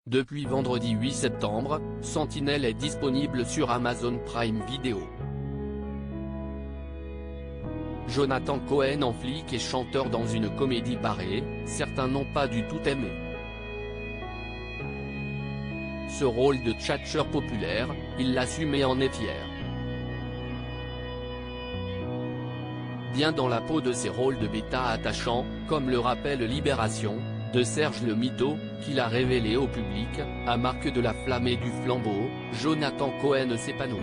Depuis vendredi 8 septembre, Sentinelle est disponible sur Amazon Prime Video. Jonathan Cohen en flic et chanteur dans une comédie barrée, certains n'ont pas du tout aimé. Ce rôle de tchatcheur populaire, il l'assume et en est fier. Bien dans la peau de ses rôles de bêta attachants, comme le rappelle Libération, de Serge le Mytho, qu'il a révélé au public, à marque de la flamme et du flambeau, Jonathan Cohen s'épanouit.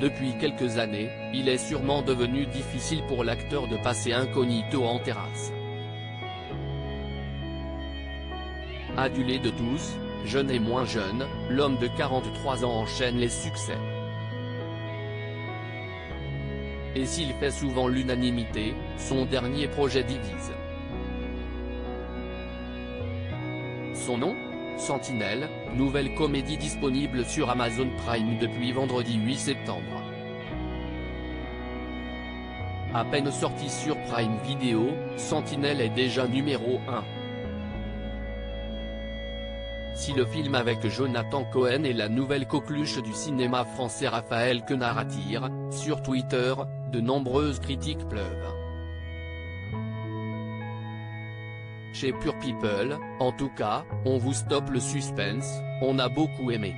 Depuis quelques années, il est sûrement devenu difficile pour l'acteur de passer incognito en terrasse. Adulé de tous, jeune et moins jeune, l'homme de 43 ans enchaîne les succès. Et s'il fait souvent l'unanimité, son dernier projet divise. Son nom ? Sentinelle, nouvelle comédie disponible sur Amazon Prime depuis vendredi 8 septembre. À peine sorti sur Prime Video, Sentinelle est déjà numéro 1. Si le film avec Jonathan Cohen et la nouvelle coqueluche du cinéma français Raphaël Quenard attire, sur Twitter, de nombreuses critiques pleuvent. Chez Pure People, en tout cas, on vous stoppe le suspense, on a beaucoup aimé.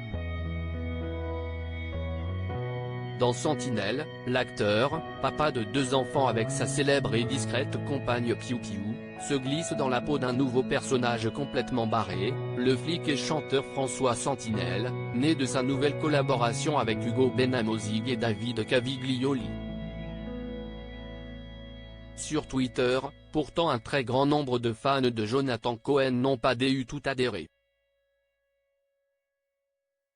Dans Sentinelle, l'acteur, papa de 2 enfants avec sa célèbre et discrète compagne Piu Piu, se glisse dans la peau d'un nouveau personnage complètement barré, le flic et chanteur François Sentinelle, né de sa nouvelle collaboration avec Hugo Benamozig et David Caviglioli. Sur Twitter, pourtant un très grand nombre de fans de Jonathan Cohen n'ont pas eu tout adhéré.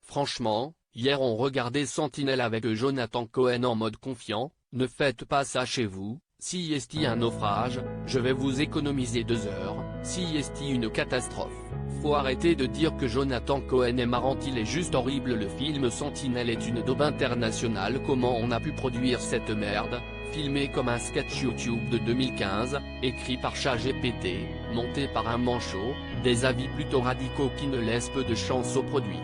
Franchement, hier on regardait Sentinelle avec Jonathan Cohen en mode confiant, ne faites pas ça chez vous, si est un naufrage, je vais vous économiser 2 heures, si est une catastrophe. Faut arrêter de dire que Jonathan Cohen est marrant, il est juste horrible. Le film Sentinelle est une daube internationale. Comment on a pu produire cette merde, filmé comme un sketch YouTube de 2015, écrit par ChatGPT, monté par un manchot, des avis plutôt radicaux qui ne laissent peu de chance au produit.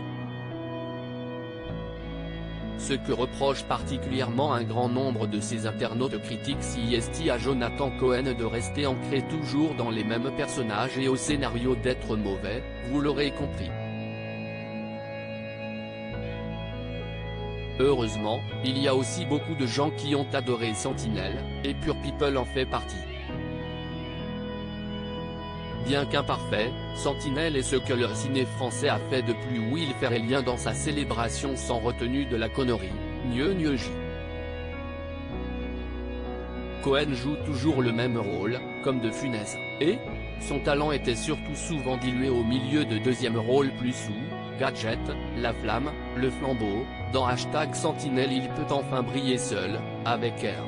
Ce que reproche particulièrement un grand nombre de ces internautes critiques CIST à Jonathan Cohen de rester ancré toujours dans les mêmes personnages et au scénario d'être mauvais, vous l'aurez compris. Heureusement, il y a aussi beaucoup de gens qui ont adoré Sentinelle, et Pure People en fait partie. Bien qu'imparfait, Sentinelle est ce que le ciné français a fait de plus Will Ferrellien dans sa célébration sans retenue de la connerie, Gneu J. Cohen joue toujours le même rôle, comme de Funès, et son talent était surtout souvent dilué au milieu de deuxième rôles plus sous, Gadget, La Flamme, Le Flambeau, dans #Sentinelle il peut enfin briller seul, avec Air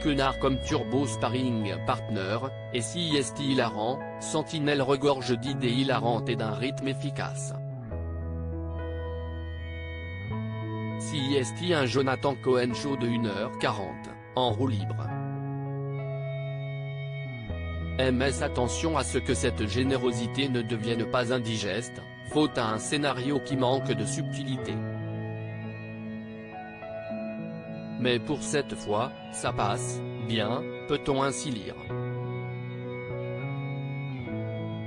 Quenard comme turbo sparring partner, et si est hilarant, Sentinelle regorge d'idées hilarantes et d'un rythme efficace. Si est un Jonathan Cohen show de 1h40, en roue libre. MS attention à ce que cette générosité ne devienne pas indigeste, faute à un scénario qui manque de subtilité. Mais pour cette fois, ça passe, bien, peut-on ainsi lire.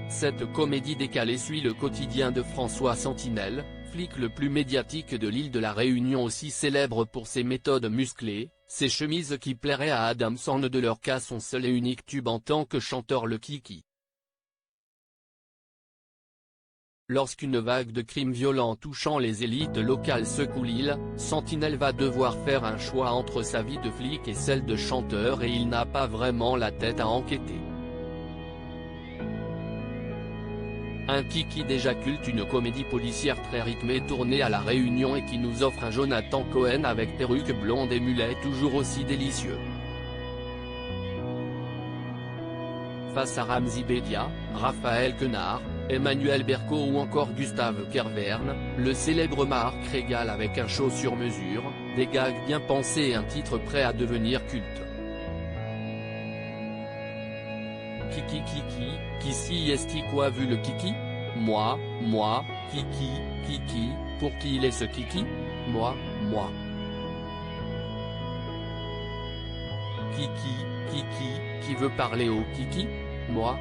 Cette comédie décalée suit le quotidien de François Sentinelle, flic le plus médiatique de l'île de la Réunion, aussi célèbre pour ses méthodes musclées, ses chemises qui plairaient à Adam Sandler, de leur cas son seul et unique tube en tant que chanteur, le kiki. Lorsqu'une vague de crimes violents touchant les élites locales secoue l'île, Sentinelle va devoir faire un choix entre sa vie de flic et celle de chanteur, et il n'a pas vraiment la tête à enquêter. Un kiki déjà culte, une comédie policière très rythmée tournée à la Réunion et qui nous offre un Jonathan Cohen avec perruque blonde et mulet toujours aussi délicieux. Face à Ramzy Bedia, Raphaël Quenard, Emmanuel Berco ou encore Gustave Kervern, le célèbre Marc régale avec un show sur mesure, des gags bien pensés et un titre prêt à devenir culte. Kiki, qui si est-il quoi vu le Kiki? Moi, Kiki, pour qui il est ce Kiki? Moi. Kiki, qui veut parler au Kiki? Moi.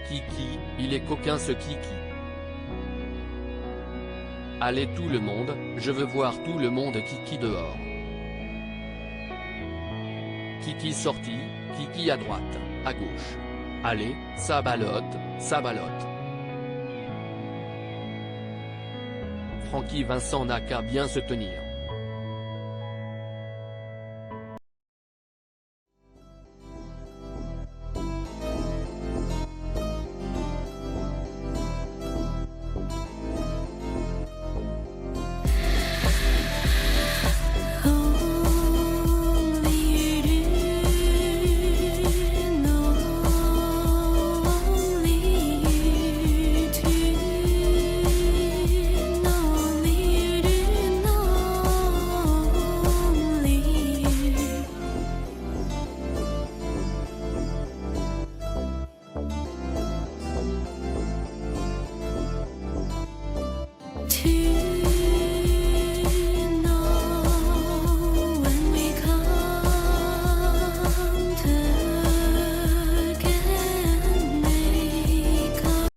Kiki, il est coquin ce Kiki. Allez tout le monde, je veux voir tout le monde Kiki dehors. Kiki sorti, Kiki à droite, à gauche. Allez, ça ballotte. Francky Vincent n'a qu'à bien se tenir.